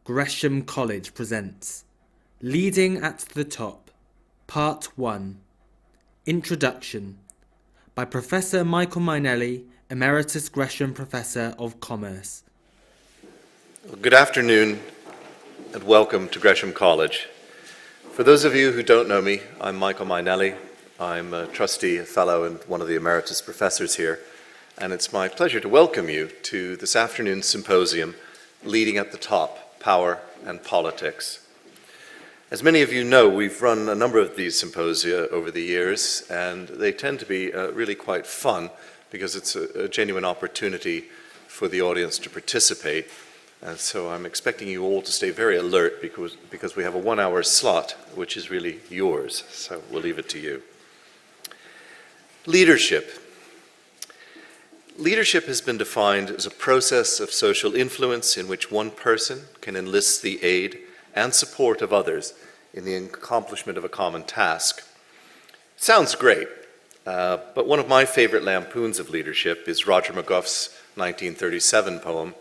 Gresham College presents Leading at the Top, Part 1, Introduction, by Professor Michael Mainelli, Emeritus Gresham Professor of Commerce. Good afternoon and welcome to Gresham College. For those of you who don't know me, I'm Michael Mainelli. I'm a trustee, a fellow, and one of the emeritus professors here. And it's my pleasure to welcome you to this afternoon's symposium, Leading at the Top, Power and Politics. As many of you know, we've run a number of these symposia over the years, and they tend to be really quite fun because it's a genuine opportunity for the audience to participate. And so I'm expecting you all to stay very alert because we have a 1-hour slot, which is really yours. So we'll leave it to you. Leadership. Leadership has been defined as a process of social influence in which one person can enlist the aid and support of others in the accomplishment of a common task. Sounds great, but one of my favorite lampoons of leadership is Roger McGuff's 1937 poem,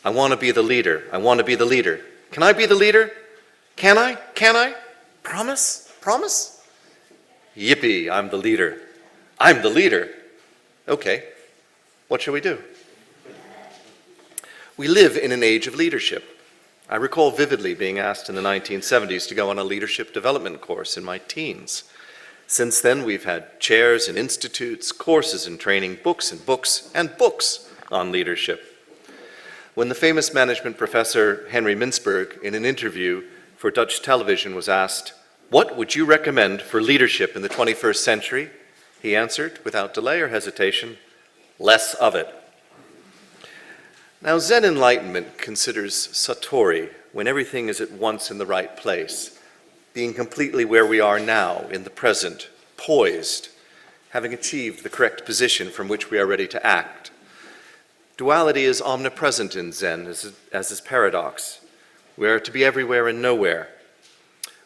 I want to be the leader, I want to be the leader. Can I be the leader? Can I? Can I? Promise? Promise? Yippee, I'm the leader. I'm the leader. Okay. What shall we do? We live in an age of leadership. I recall vividly being asked in the 1970s to go on a leadership development course in my teens. Since then, we've had chairs and institutes, courses and training, books and books and books on leadership. When the famous management professor Henry Mintzberg, in an interview for Dutch television, was asked, "What would you recommend for leadership in the 21st century?" he answered, without delay or hesitation, less of it. Now, Zen enlightenment considers satori, when everything is at once in the right place, being completely where we are now, in the present, poised, having achieved the correct position from which we are ready to act. Duality is omnipresent in Zen, as is paradox. We are to be everywhere and nowhere.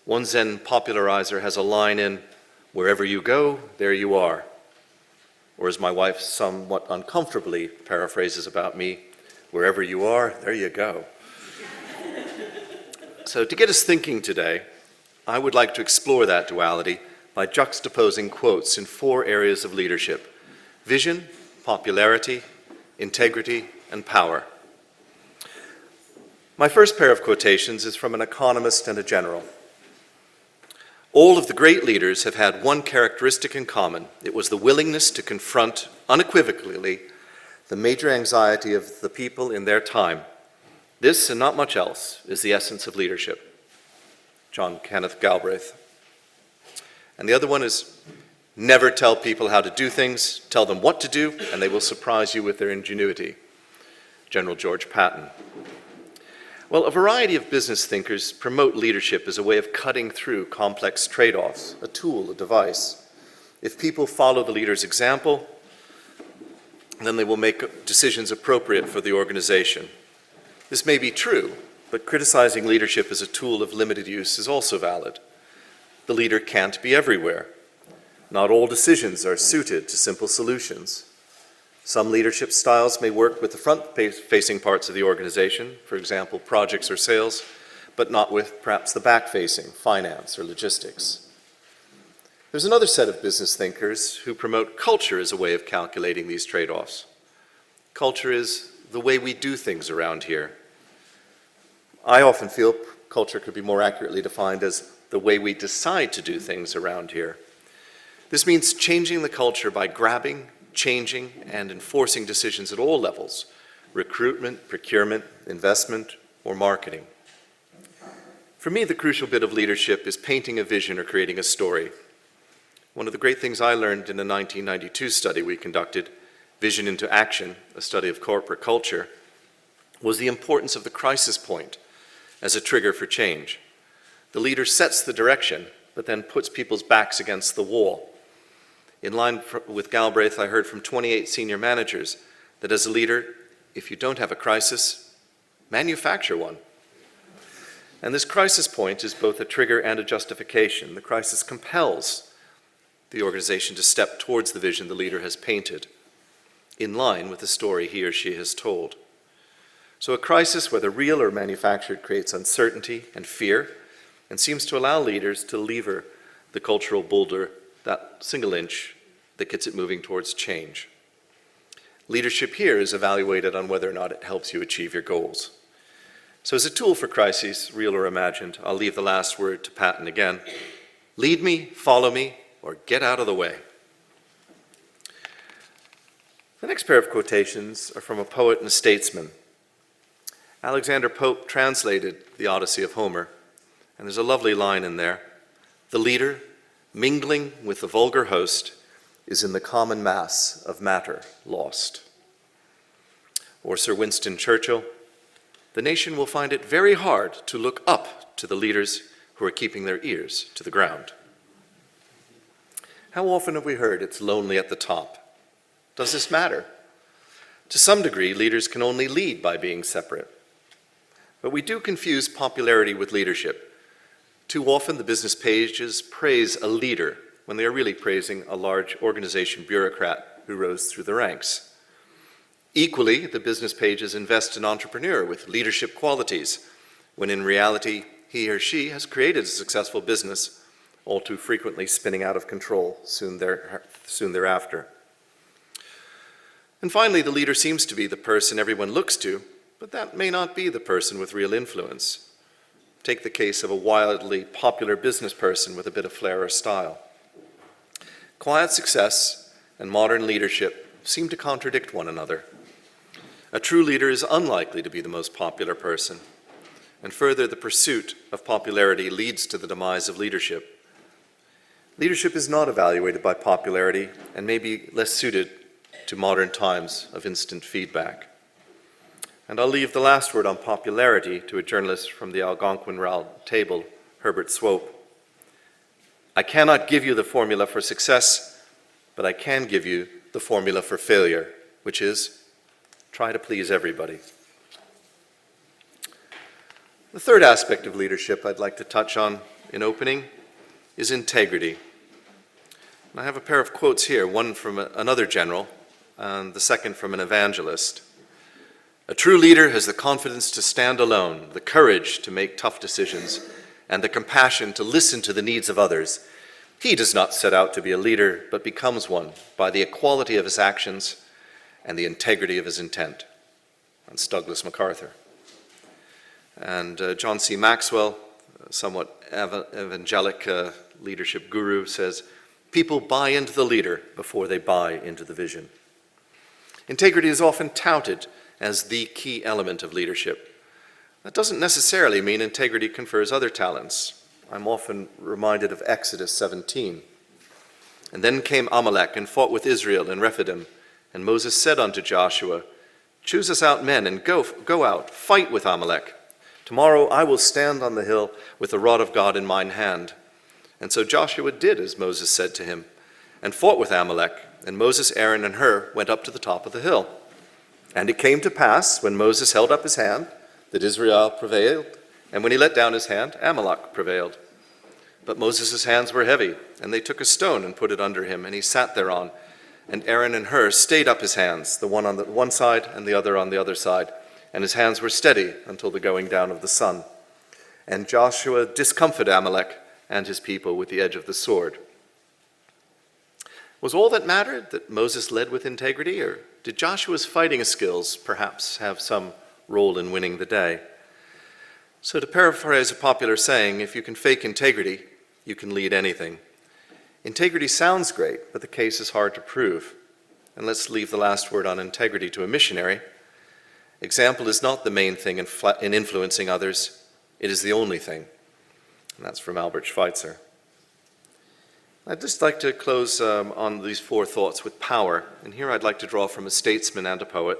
One Zen popularizer has a line in, "Wherever you go, there you are." Or as my wife somewhat uncomfortably paraphrases about me, wherever you are, there you go. So to get us thinking today, I would like to explore that duality by juxtaposing quotes in 4 areas of leadership: vision, popularity, integrity, and power. My first pair of quotations is from an economist and a general. All of the great leaders have had one characteristic in common. It was the willingness to confront unequivocally the major anxiety of the people in their time. This, and not much else, is the essence of leadership. John Kenneth Galbraith. And the other one is, never tell people how to do things, tell them what to do, and they will surprise you with their ingenuity. General George Patton. Well, a variety of business thinkers promote leadership as a way of cutting through complex trade-offs, a tool, a device. If people follow the leader's example, then they will make decisions appropriate for the organization. This may be true, but criticizing leadership as a tool of limited use is also valid. The leader can't be everywhere. Not all decisions are suited to simple solutions. Some leadership styles may work with the front-facing parts of the organization, for example, projects or sales, but not with perhaps the back-facing, finance or logistics. There's another set of business thinkers who promote culture as a way of calculating these trade-offs. Culture is the way we do things around here. I often feel culture could be more accurately defined as the way we decide to do things around here. This means changing the culture by grabbing, changing, and enforcing decisions at all levels: recruitment, procurement, investment, or marketing. For me, the crucial bit of leadership is painting a vision or creating a story. One of the great things I learned in a 1992 study we conducted, Vision into Action, a study of corporate culture, was the importance of the crisis point as a trigger for change. The leader sets the direction, but then puts people's backs against the wall. In line with Galbraith, I heard from 28 senior managers that as a leader, if you don't have a crisis, manufacture one. And this crisis point is both a trigger and a justification. The crisis compels the organization to step towards the vision the leader has painted, in line with the story he or she has told. So a crisis, whether real or manufactured, creates uncertainty and fear and seems to allow leaders to lever the cultural boulder, that single inch that gets it moving towards change. Leadership here is evaluated on whether or not it helps you achieve your goals. So as a tool for crises, real or imagined, I'll leave the last word to Patton again. Lead me, follow me, or get out of the way. The next pair of quotations are from a poet and a statesman. Alexander Pope translated the Odyssey of Homer, and there's a lovely line in there. The leader, mingling with the vulgar host, is in the common mass of matter lost. Or Sir Winston Churchill, the nation will find it very hard to look up to the leaders who are keeping their ears to the ground. How often have we heard it's lonely at the top? Does this matter? To some degree, leaders can only lead by being separate. But we do confuse popularity with leadership. Too often the business pages praise a leader when they are really praising a large organization bureaucrat who rose through the ranks. Equally, the business pages invest in an entrepreneur with leadership qualities, when in reality he or she has created a successful business, all too frequently spinning out of control soon thereafter. And finally, the leader seems to be the person everyone looks to, but that may not be the person with real influence. Take the case of a wildly popular business person with a bit of flair or style. Quiet success and modern leadership seem to contradict one another. A true leader is unlikely to be the most popular person, and further, the pursuit of popularity leads to the demise of leadership. Leadership is not evaluated by popularity and may be less suited to modern times of instant feedback. And I'll leave the last word on popularity to a journalist from the Algonquin Round Table, Herbert Swope. I cannot give you the formula for success, but I can give you the formula for failure, which is try to please everybody. The third aspect of leadership I'd like to touch on in opening is integrity. And I have a pair of quotes here, one from another general and the second from an evangelist. A true leader has the confidence to stand alone, the courage to make tough decisions, and the compassion to listen to the needs of others. He does not set out to be a leader, but becomes one by the equality of his actions and the integrity of his intent. That's Douglas MacArthur. And John C. Maxwell, somewhat evangelic leadership guru, says, people buy into the leader before they buy into the vision. Integrity is often touted as the key element of leadership. That doesn't necessarily mean integrity confers other talents. I'm often reminded of Exodus 17. And then came Amalek and fought with Israel in Rephidim. And Moses said unto Joshua, choose us out men and go out, fight with Amalek. Tomorrow I will stand on the hill with the rod of God in mine hand. And so Joshua did as Moses said to him, and fought with Amalek. And Moses, Aaron, and Hur went up to the top of the hill. And it came to pass, when Moses held up his hand, that Israel prevailed, and when he let down his hand, Amalek prevailed. But Moses' hands were heavy, and they took a stone and put it under him, and he sat thereon. And Aaron and Hur stayed up his hands, the one on the one side and the other on the other side, and his hands were steady until the going down of the sun. And Joshua discomfited Amalek and his people with the edge of the sword. Was all that mattered that Moses led with integrity, or did Joshua's fighting skills perhaps have some role in winning the day? So to paraphrase a popular saying, if you can fake integrity, you can lead anything. Integrity sounds great, but the case is hard to prove. And let's leave the last word on integrity to a missionary. Example is not the main thing in influencing others. It is the only thing. And that's from Albert Schweitzer. I'd just like to close on these four thoughts with power. And here I'd like to draw from a statesman and a poet,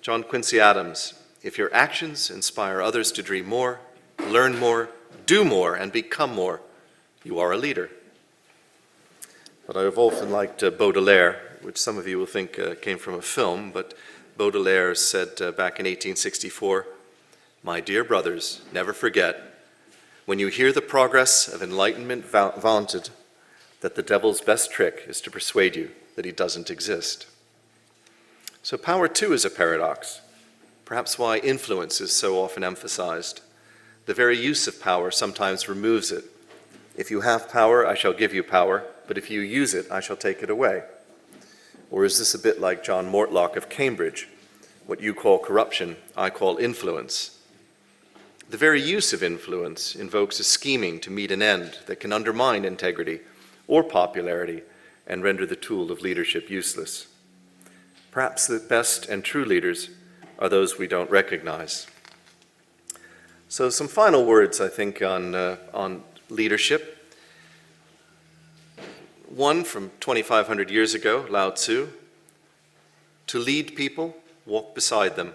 John Quincy Adams. If your actions inspire others to dream more, learn more, do more, and become more, you are a leader. But I've often liked Baudelaire, which some of you will think came from a film, but Baudelaire said back in 1864, my dear brothers, never forget, when you hear the progress of enlightenment vaunted, that the devil's best trick is to persuade you that he doesn't exist. So power too is a paradox. perhaps why influence is so often emphasized. The very use of power sometimes removes it. If you have power, I shall give you power, but if you use it, I shall take it away. Or is this a bit like John Mortlock of Cambridge? What you call corruption, I call influence. The very use of influence invokes a scheming to meet an end that can undermine integrity or popularity and render the tool of leadership useless. Perhaps the best and true leaders are those we don't recognize. So some final words, I think, on leadership. One from 2,500 years ago, Lao Tzu: to lead people, walk beside them.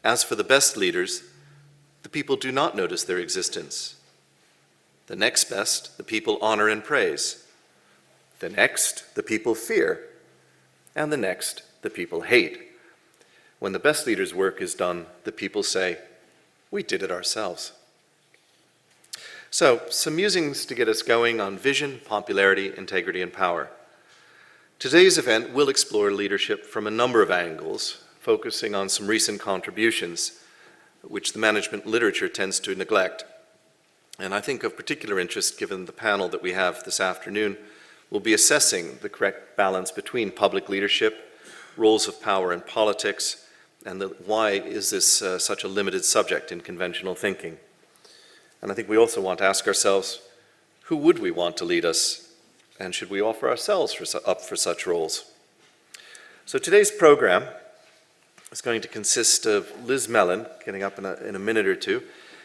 As for the best leaders, the people do not notice their existence. The next best, the people honor and praise. The next, the people fear. And the next, the people hate. When the best leader's work is done, the people say, "We did it ourselves." So, some musings to get us going on vision, popularity, integrity, and power. Today's event will explore leadership from a number of angles, focusing on some recent contributions, which the management literature tends to neglect. And I think of particular interest, given the panel that we have this afternoon, will be assessing the correct balance between public leadership, roles of power in politics, and why is this such a limited subject in conventional thinking. And I think we also want to ask ourselves, who would we want to lead us, and should we offer ourselves up for such roles? So today's program is going to consist of Liz Mellon, getting up in a minute or two.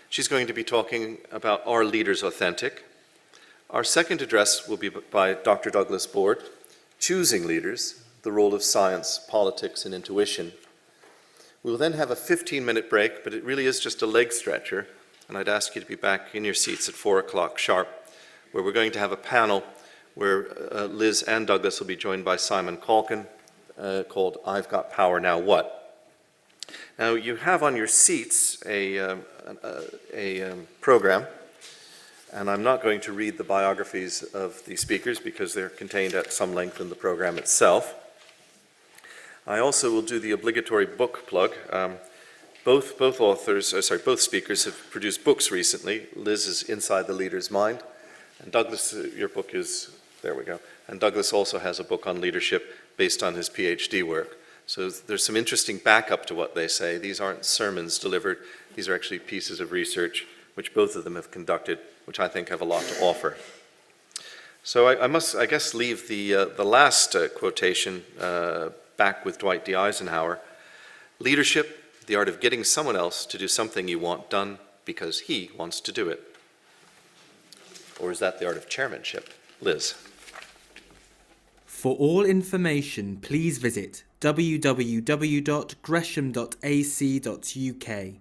She's going to be talking about Are Leaders Authentic? Our second address will be by Dr. Douglas Board, Choosing Leaders, the Role of Science, Politics, and Intuition. We will then have a 15-minute break, but it really is just a leg stretcher, and I'd ask you to be back in your seats at 4 o'clock sharp, where we're going to have a panel where Liz and Douglas will be joined by Simon Calkin, called I've Got Power, Now What? Now, you have on your seats a program, and I'm not going to read the biographies of the speakers because they're contained at some length in the program itself. I also will do the obligatory book plug. Both speakers have produced books recently. Liz is Inside the Leader's Mind, and Douglas, your book is, there we go. And Douglas also has a book on leadership based on his PhD work. So there's some interesting backup to what they say. These aren't sermons delivered. These are actually pieces of research which both of them have conducted, which I think have a lot to offer. So I must, I guess, leave the last quotation back with Dwight D. Eisenhower. Leadership, the art of getting someone else to do something you want done because he wants to do it. Or is that the art of chairmanship? Liz. For all information, please visit www.gresham.ac.uk.